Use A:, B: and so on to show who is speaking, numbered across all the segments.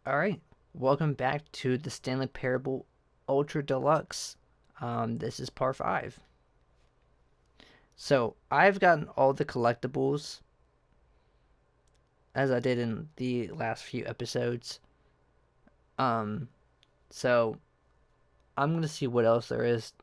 A: Alright, welcome back to the Stanley Parable Ultra Deluxe. This is part 5. So, I've gotten all the collectibles, as I did in the last few episodes. Um, so, I'm gonna see what else there is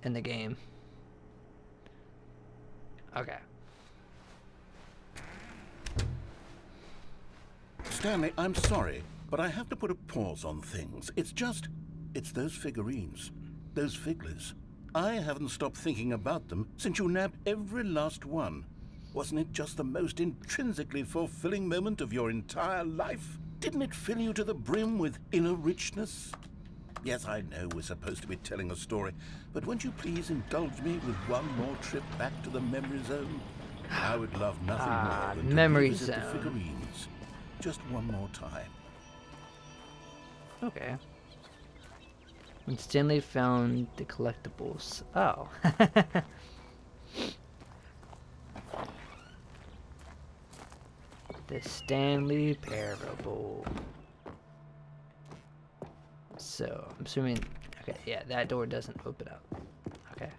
A: in the game. Okay.
B: Stanley, I'm sorry, but I have to put a pause on things. It's those figurines, those figglers. I haven't stopped thinking about them since you nabbed every last one. Wasn't it just the most intrinsically fulfilling moment of your entire life? Didn't it fill you to the brim with inner richness? Yes, I know we're supposed to be telling a story, but won't you please indulge me with one more trip back to the memory zone? I would love nothing more than to
A: Memory
B: revisit the
A: zone.
B: figurines. Just one more time.
A: Okay. When Stanley found the collectibles. Oh. The Stanley Parable. So, I'm assuming... Okay, yeah, that door doesn't open up. Okay.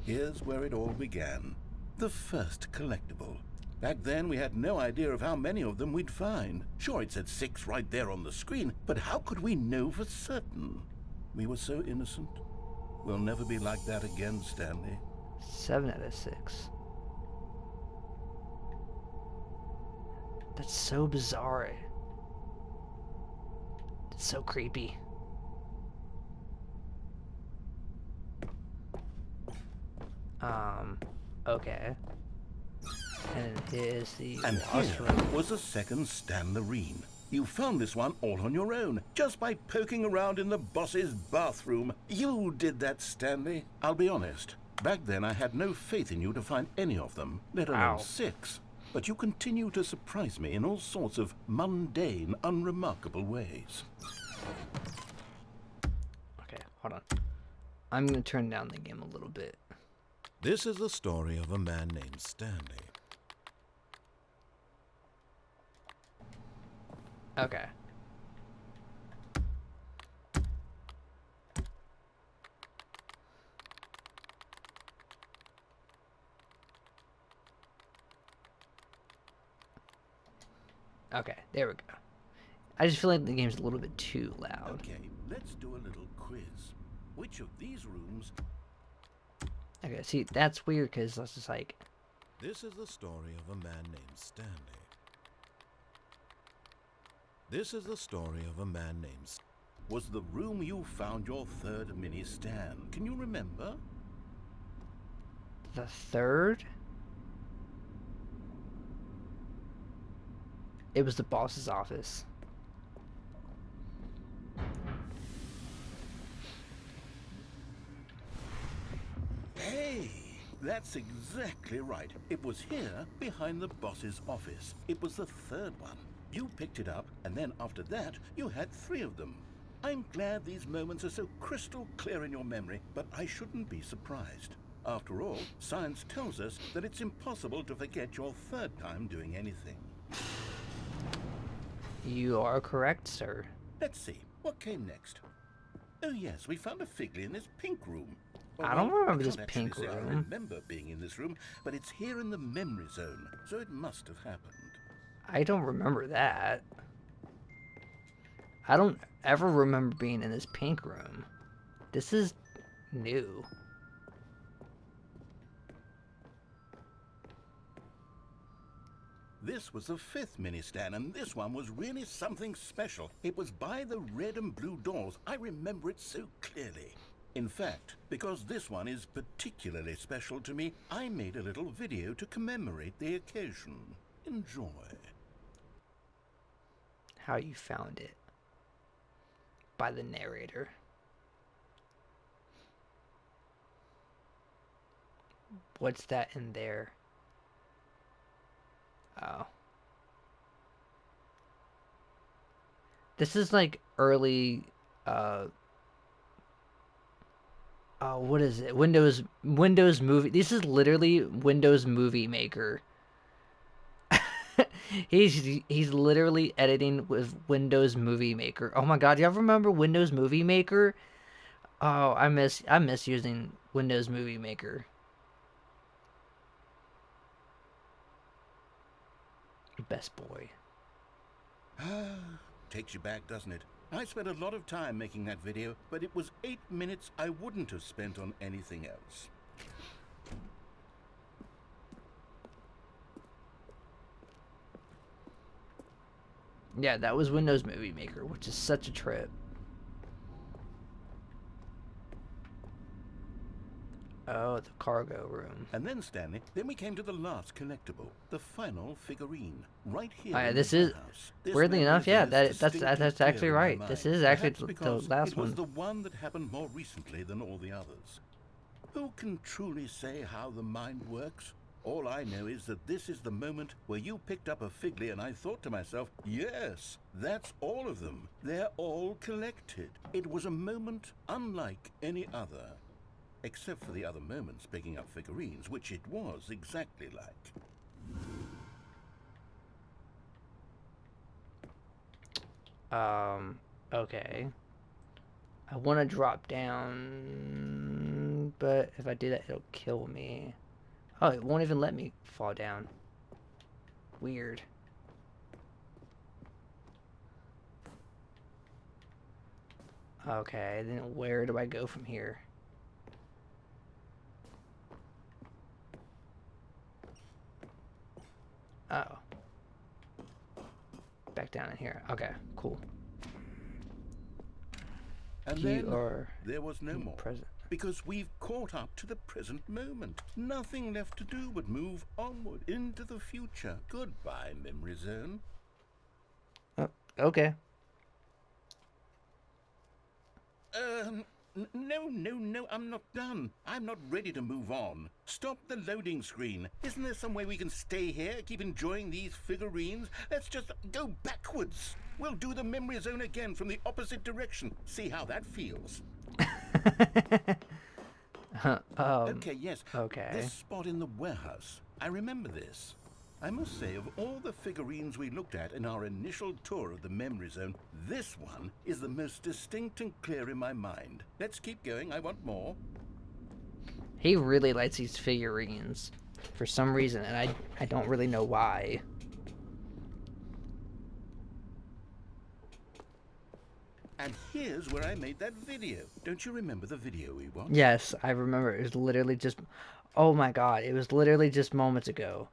B: Here's where it all began. The first collectible. Back then, we had no idea of how many of them we'd find. Sure, it said 6 right there on the screen, but how could we know for certain? We were so innocent. We'll never be like that again, Stanley.
A: 7 out of 6. That's so bizarre. It's so creepy. Okay. And here's the
B: And
A: washroom.
B: here was a second Stanley. You found this one all on your own, just by poking around in the boss's bathroom. You did that, Stanley. I'll be honest. Back then, I had no faith in you to find any of them, let alone
A: Wow.
B: 6. But you continue to surprise me in all sorts of mundane, unremarkable ways.
A: Okay, hold on. I'm gonna turn down the game a little bit.
C: This is the story of a man named Stanley.
A: Okay. Okay, there we go. I just feel like the game's a little bit too loud.
B: Okay, let's do a little quiz. Which of these rooms...
A: Okay, see, that's weird because that's just like...
C: This is the story of a man named Stanley. This is the story of a man named
B: was the room you found your third mini stand? Can you remember?
A: The third? It was the boss's office.
B: Hey, that's exactly right. It was here, behind the boss's office. It was the third one. You picked it up, and then after that, you had 3 of them. I'm glad these moments are so crystal clear in your memory, but I shouldn't be surprised. After all, science tells us that it's impossible to forget your third time doing anything.
A: You are correct, sir.
B: Let's see, what came next? Oh yes, we found a figly in this pink room.
A: I don't remember this
B: can't actually
A: pink
B: say I
A: room.
B: remember being in this room, but it's here in the memory zone, so it must have happened.
A: I don't remember that. I don't ever remember being in this pink room. This is new.
B: This was the 5th mini stand, and this one was really something special. It was by the red and blue doors. I remember it so clearly. In fact, because this one is particularly special to me, I made a little video to commemorate the occasion. Enjoy.
A: How you found it. By the narrator. What's that in there? Oh. This is like early, what is it? Windows Movie. This is literally Windows Movie Maker. He's literally editing with Windows Movie Maker. Oh my God, y'all remember Windows Movie Maker? Oh, I miss using Windows Movie Maker. Best boy.
B: Takes you back, doesn't it? I spent a lot of time making that video, but it was 8 minutes I wouldn't have spent on anything else.
A: Yeah, that was Windows Movie Maker, which is such a trip. Oh, the cargo room.
B: And then, Stanley, then we came to the last collectible, the final figurine, right here
A: Oh, yeah,
B: in
A: this
B: the
A: is
B: warehouse. This
A: weirdly enough,
B: memory
A: yeah,
B: is
A: that's
B: distinctly
A: actually
B: clear in my
A: right. This
B: mind,
A: is actually
B: perhaps
A: the
B: because
A: last
B: it was
A: one.
B: the one that happened more recently than all the others. Who can truly say how the mind works? All I know is that this is the moment where you picked up a Figley and I thought to myself, yes, that's all of them. They're all collected. It was a moment unlike any other. Except for the other moments picking up figurines, which it was exactly like.
A: Okay. I want to drop down, but if I do that, it'll kill me. Oh, it won't even let me fall down. Weird. Okay, then where do I go from here? Oh. Back down in here. Okay, cool.
B: And
A: You
B: then
A: are
B: there was no more.
A: present.
B: Because we've caught up to the present moment. Nothing left to do but move onward into the future. Goodbye, memory zone.
A: Oh, okay.
B: No, I'm not done. I'm not ready to move on. Stop the loading screen. Isn't there some way we can stay here, keep enjoying these figurines? Let's just go backwards. We'll do the memory zone again from the opposite direction. See how that feels. Okay, yes.
A: Okay.
B: This spot in the warehouse. I remember this. I must say, of all the figurines we looked at in our initial tour of the memory zone, this one is the most distinct and clear in my mind. Let's keep going. I want more.
A: He really likes these figurines for some reason, and I don't really know why.
B: And here's where I made that video. Don't you remember the video we watched?
A: Yes, I remember. It was literally just... Oh my God, it was literally just moments ago.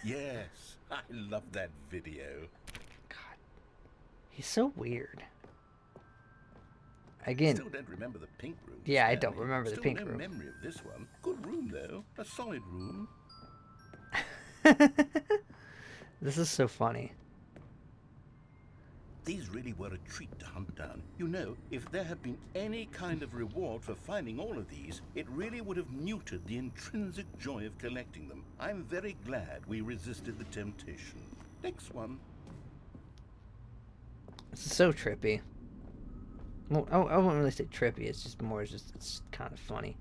B: Yes, I love that video.
A: God, he's so weird. Again,
B: Still don't remember the pink room.
A: yeah, I
B: Stanley.
A: don't remember the
B: Still
A: pink
B: no
A: room.
B: memory of this one. Good room though. A solid room.
A: This is so funny.
B: These really were a treat to hunt down. You know, if there had been any kind of reward for finding all of these, it really would have muted the intrinsic joy of collecting them. I'm very glad we resisted the temptation. Next one.
A: This is so trippy. Well, I won't really say trippy. It's just more, it's kind of funny.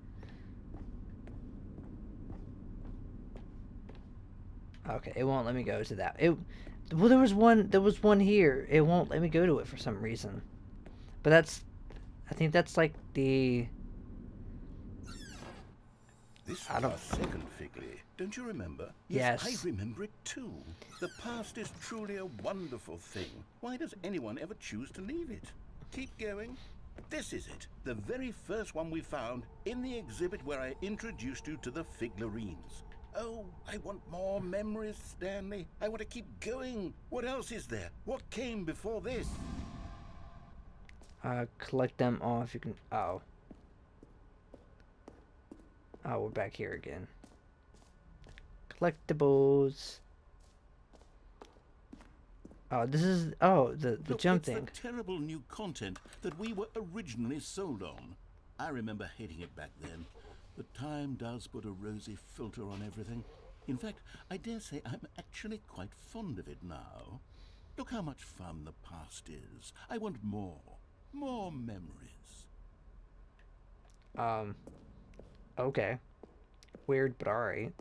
A: Okay, it won't let me go to that. Well, there was one here. It won't let me go to it for some reason. But I think that's like the...
B: This
A: I
B: was
A: don't...
B: our second Figley. Don't you remember?
A: Yes.
B: I remember it too. The past is truly a wonderful thing. Why does anyone ever choose to leave it? Keep going. This is it. The very first one we found in the exhibit where I introduced you to the Figlerines. Oh, I want more memories, Stanley. I want to keep going. What else is there? What came before this?
A: Collect them all if you can... Oh. Oh, we're back here again. Collectibles. Oh, this is... Oh, the
B: Look,
A: jump
B: it's
A: thing.
B: the terrible new content that we were originally sold on. I remember hating it back then. But time does put a rosy filter on everything. In fact, I dare say I'm actually quite fond of it now. Look how much fun the past is. I want more. More memories.
A: Okay. Weird, but alright.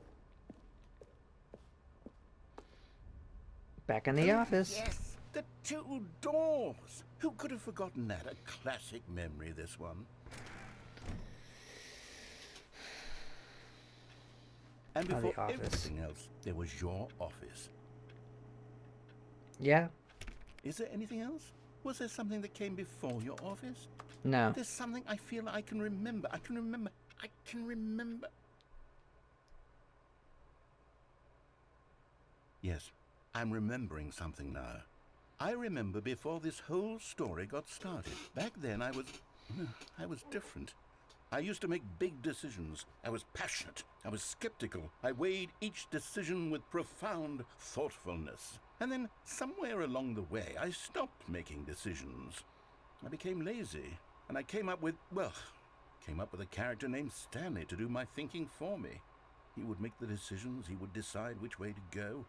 A: Back in the
B: Oh,
A: office.
B: yes, the two doors. Who could have forgotten that? A classic memory, this one. And
A: Oh,
B: before
A: the office.
B: everything else, there was your office.
A: Yeah.
B: Is there anything else? Was there something that came before your office?
A: No.
B: There's something I feel I can remember. I can remember. Yes, I'm remembering something now. I remember before this whole story got started. Back then I was different. I used to make big decisions. I was passionate. I was skeptical. I weighed each decision with profound thoughtfulness. And then somewhere along the way, I stopped making decisions. I became lazy, and I came up with a character named Stanley to do my thinking for me. He would make the decisions. He would decide which way to go.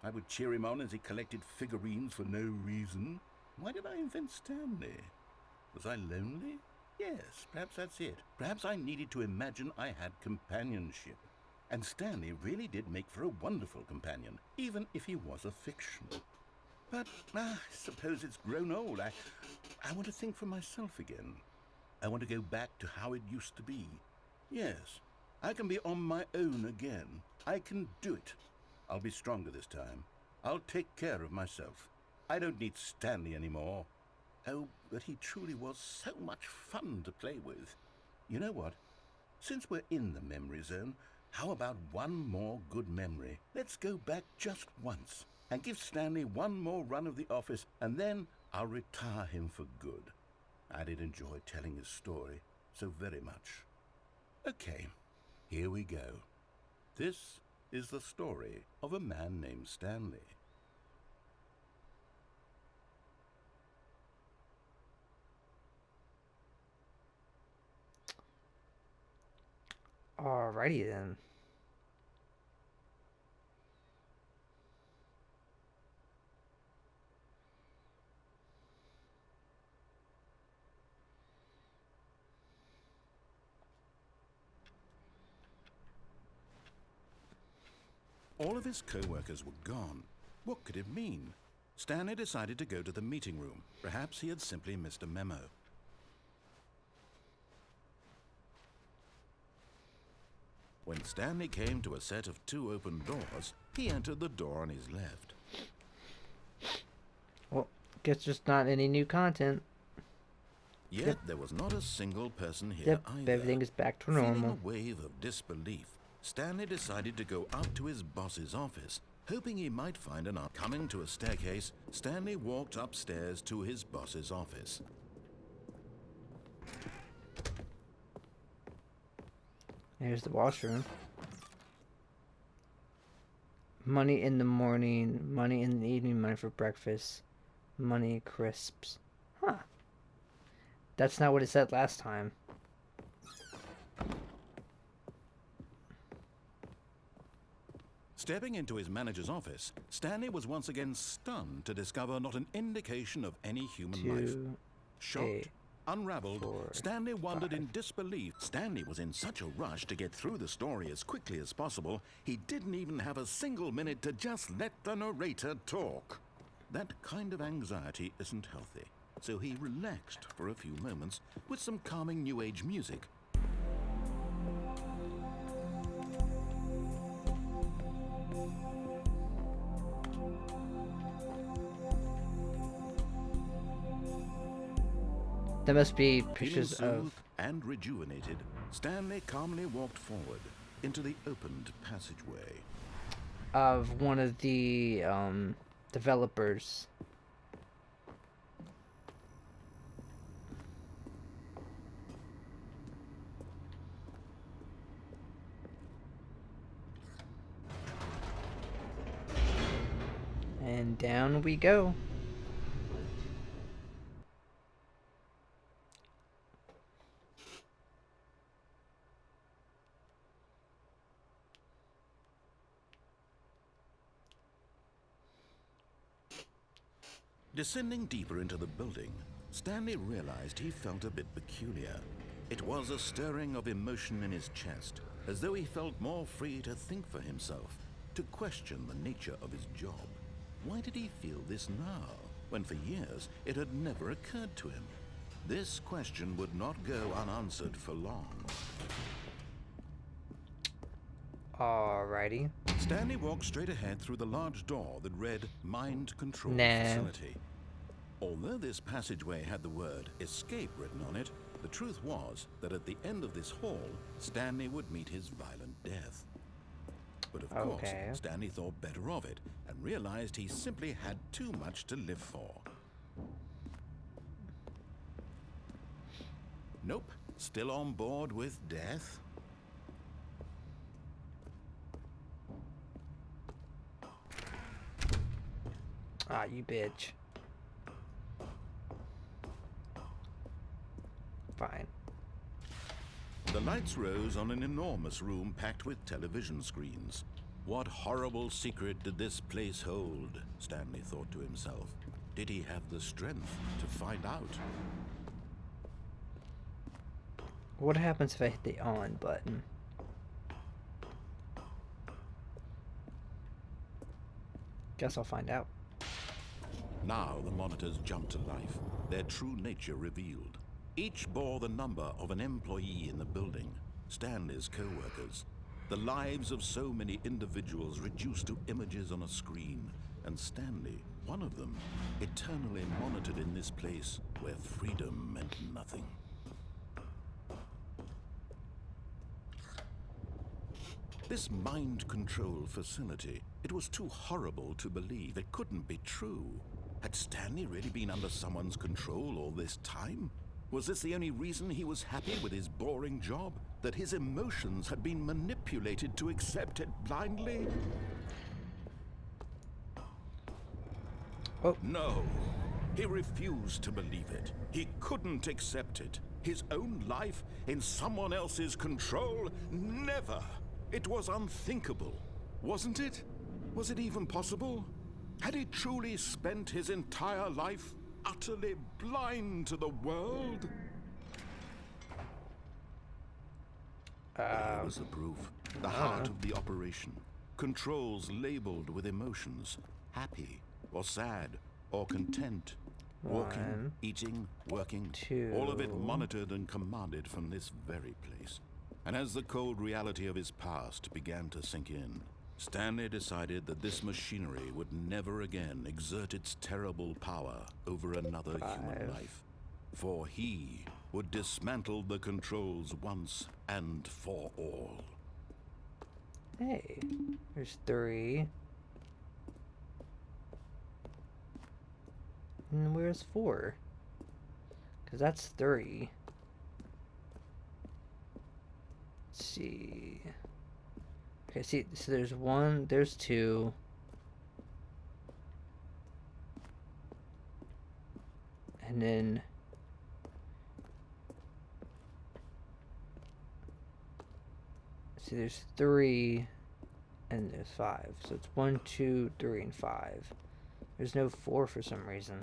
B: I would cheer him on as he collected figurines for no reason. Why did I invent Stanley? Was I lonely? Yes, perhaps that's it. Perhaps I needed to imagine I had companionship. And Stanley really did make for a wonderful companion, even if he was a fiction. But I suppose it's grown old. I want to think for myself again. I want to go back to how it used to be. Yes, I can be on my own again. I can do it. I'll be stronger this time. I'll take care of myself. I don't need Stanley anymore. Oh, but he truly was so much fun to play with. You know what? Since we're in the memory zone, how about one more good memory? Let's go back just once and give Stanley one more run of the office, and then I'll retire him for good. I did enjoy telling his story so very much. Okay, here we go. This is the story of a man named Stanley.
A: Alrighty then.
C: All of his co-workers were gone. What could it mean? Stanley decided to go to the meeting room. Perhaps he had simply missed a memo. When Stanley came to a set of 2 open doors, he entered the door on his left.
A: Well, guess just not any new content.
C: Yet there was not a single person here
A: Yep,
C: either.
A: everything is back to
C: Feeling
A: normal.
C: a wave of disbelief, Stanley decided to go up to his boss's office, hoping he might find an answer. Coming to a staircase, Stanley walked upstairs to his boss's office.
A: Here's the washroom. Money in the morning, money in the evening, money for breakfast, money crisps. Huh. That's not what it said last time.
C: Stepping into his manager's office, Stanley was once again stunned to discover not an indication of any human life.
A: 2,
C: Shocked,
A: 8,
C: unraveled,
A: 4,
C: Stanley wondered
A: 5.
C: in disbelief. Stanley was in such a rush to get through the story as quickly as possible, he didn't even have a single minute to just let the narrator talk. That kind of anxiety isn't healthy, so he relaxed for a few moments with some calming New Age music.
A: There must be
C: Feeling
A: pictures
C: soothed
A: of
C: and rejuvenated, Stanley calmly walked forward into the opened passageway.
A: one of the developers. And down we go.
C: Descending deeper into the building, Stanley realized he felt a bit peculiar. It was a stirring of emotion in his chest, as though he felt more free to think for himself, to question the nature of his job. Why did he feel this now, when for years it had never occurred to him? This question would not go unanswered for long.
A: Alrighty.
C: Stanley walked straight ahead through the large door that read Mind Control
A: Nah.
C: Facility. Although this passageway had the word escape written on it, the truth was that at the end of this hall, Stanley would meet his violent death. But of course, Stanley thought better of it and realized he simply had too much to live for. Nope, still on board with death.
A: Ah, you bitch. Fine.
C: The lights rose on an enormous room packed with television screens. What horrible secret did this place hold? Stanley thought to himself. Did he have the strength to find out?
A: What happens if I hit the on button? Guess I'll find out.
C: Now the monitors jumped to life, their true nature revealed. Each bore the number of an employee in the building, Stanley's co-workers. The lives of so many individuals reduced to images on a screen, and Stanley, one of them, eternally monitored in this place where freedom meant nothing. This mind control facility, it was too horrible to believe. It couldn't be true. Had Stanley really been under someone's control all this time? Was this the only reason he was happy with his boring job? That his emotions had been manipulated to accept it blindly?
A: Oh.
C: No. He refused to believe it. He couldn't accept it. His own life in someone else's control? Never. It was unthinkable. Wasn't it? Was it even possible? Had he truly spent his entire life utterly blind to the world? Here was the proof. The heart of the operation. Controls labeled with emotions. Happy, or sad, or content. Walking, eating, working. All of it monitored and commanded from this very place. And as the cold reality of his past began to sink in, Stanley decided that this machinery would never again exert its terrible power over another human life. For he would dismantle the controls once and for all.
A: Hey, there's 3. And where's 4? Because that's 3. Let's see. Okay, see, so there's 1, there's 2. And then see, there's 3 and there's 5. So it's 1, 2, 3, and 5. There's no 4 for some reason.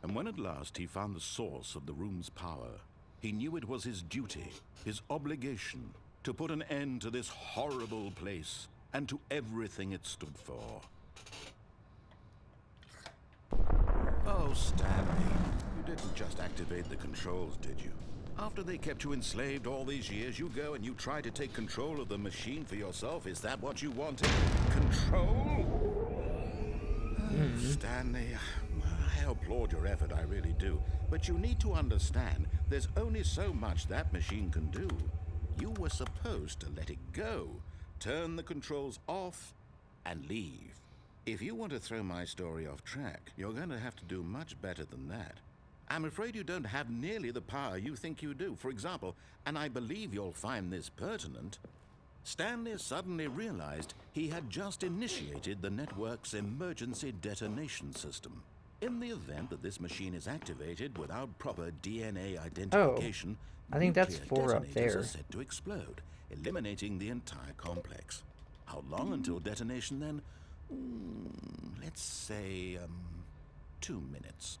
C: And when at last he found the source of the room's power, he knew it was his duty, his obligation, to put an end to this horrible place and to everything it stood for. Oh, Stanley, you didn't just activate the controls, did you? After they kept you enslaved all these years, you go and you try to take control of the machine for yourself. Is that what you wanted? Control? Stanley, I applaud your effort, I really do. But you need to understand, there's only so much that machine can do. You were supposed to let it go, turn the controls off, and leave. If you want to throw my story off track, you're going to have to do much better than that. I'm afraid you don't have nearly the power you think you do. For example, and I believe you'll find this pertinent, Stanley suddenly realized he had just initiated the network's emergency detonation system. In the event that this machine is activated without proper DNA identification,
A: I think that's
C: nuclear
A: 4 up
C: detonators
A: there.
C: are set to explode, eliminating the entire complex. How long until detonation then? Let's say, 2 minutes.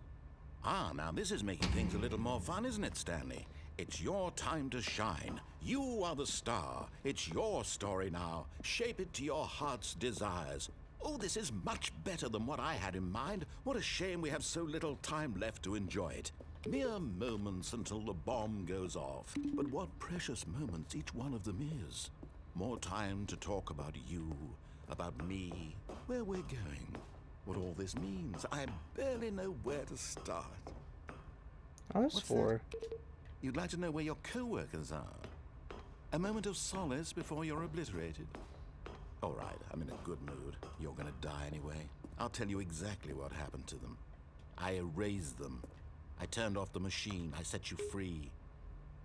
C: Ah, now this is making things a little more fun, isn't it, Stanley? It's your time to shine. You are the star. It's your story now. Shape it to your heart's desires. Oh, this is much better than what I had in mind. What a shame we have so little time left to enjoy it. Mere moments until the bomb goes off. But what precious moments each one of them is. More time to talk about you, about me, where we're going, what all this means. I barely know where to start.
A: Oh, that's
C: What's
A: four.
C: that? You'd like to know where your co-workers are. A moment of solace before you're obliterated. All right, I'm in a good mood. You're gonna die anyway. I'll tell you exactly what happened to them. I erased them. I turned off the machine. I set you free.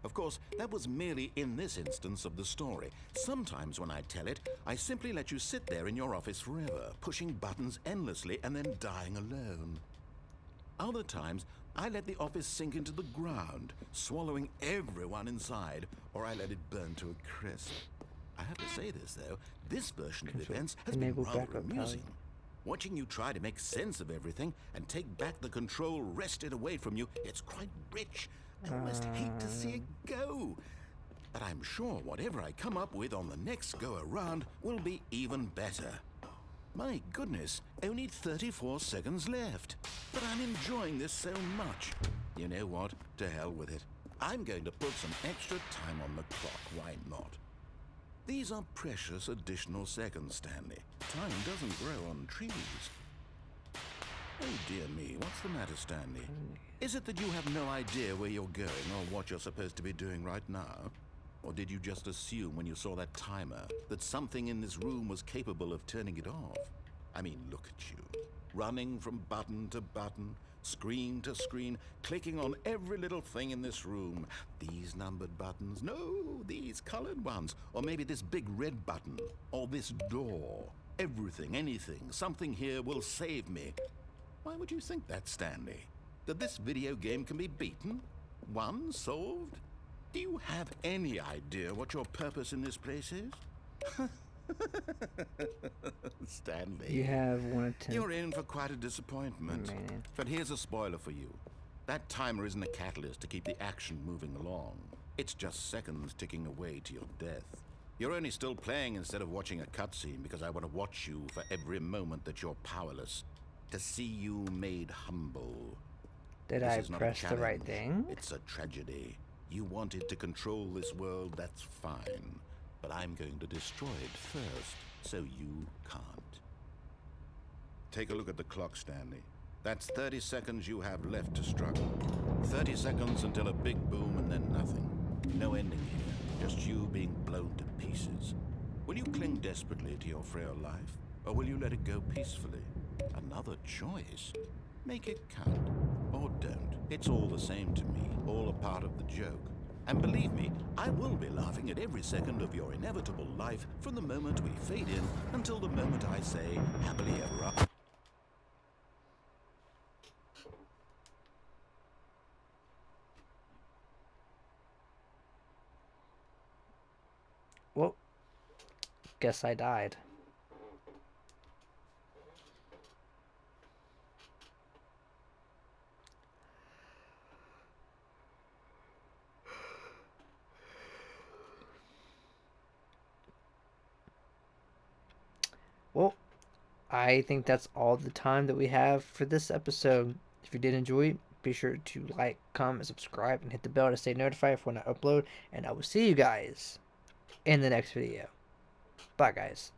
C: Of course, that was merely in this instance of the story. Sometimes when I tell it, I simply let you sit there in your office forever, pushing buttons endlessly and then dying alone. Other times, I let the office sink into the ground, swallowing everyone inside, or I let it burn to a crisp. I have to say this, though, this version of events has been
A: Enable
C: rather
A: backup
C: amusing. Watching you try to make sense of everything and take back the control wrested away from you, it's quite rich. I almost hate to see it go. But I'm sure whatever I come up with on the next go-around will be even better. My goodness, only 34 seconds left. But I'm enjoying this so much. You know what? To hell with it. I'm going to put some extra time on the clock, why not? These are precious additional seconds, Stanley. Time doesn't grow on trees. Oh dear me, what's the matter, Stanley? Is it that you have no idea where you're going or what you're supposed to be doing right now? Or did you just assume when you saw that timer that something in this room was capable of turning it off? I mean, look at you. Running from button to button, screen to screen, clicking on every little thing in this room. These numbered buttons, no, these colored ones. Or maybe this big red button, or this door. Everything, anything, something here will save me. Why would you think that, Stanley? That this video game can be beaten? Won? Solved? Do you have any idea what your purpose in this place is? Stanley.
A: You have 1 of 10.
C: You're in for quite a disappointment.
A: remaining.
C: But here's a spoiler for you. That timer isn't a catalyst to keep the action moving along. It's just seconds ticking away to your death. You're only still playing instead of watching a cutscene because I want to watch you for every moment that you're powerless. To see you made humble.
A: Did
C: This
A: I
C: is not a
A: press the right
C: challenge.
A: thing?
C: It's a tragedy. You wanted to control this world, that's fine. But I'm going to destroy it first, so you can't. Take a look at the clock, Stanley. That's 30 seconds you have left to struggle. 30 seconds until a big boom and then nothing. No ending here, just you being blown to pieces. Will you cling desperately to your frail life, or will you let it go peacefully? Another choice. Make it count, or don't. It's all the same to me, all a part of the joke. And believe me, I will be laughing at every second of your inevitable life from the moment we fade in until the moment I say, happily ever after.
A: Well, guess I died. Well, I think that's all the time that we have for this episode. If you did enjoy, be sure to like, comment, subscribe, and hit the bell to stay notified for when I upload. And I will see you guys in the next video. Bye, guys.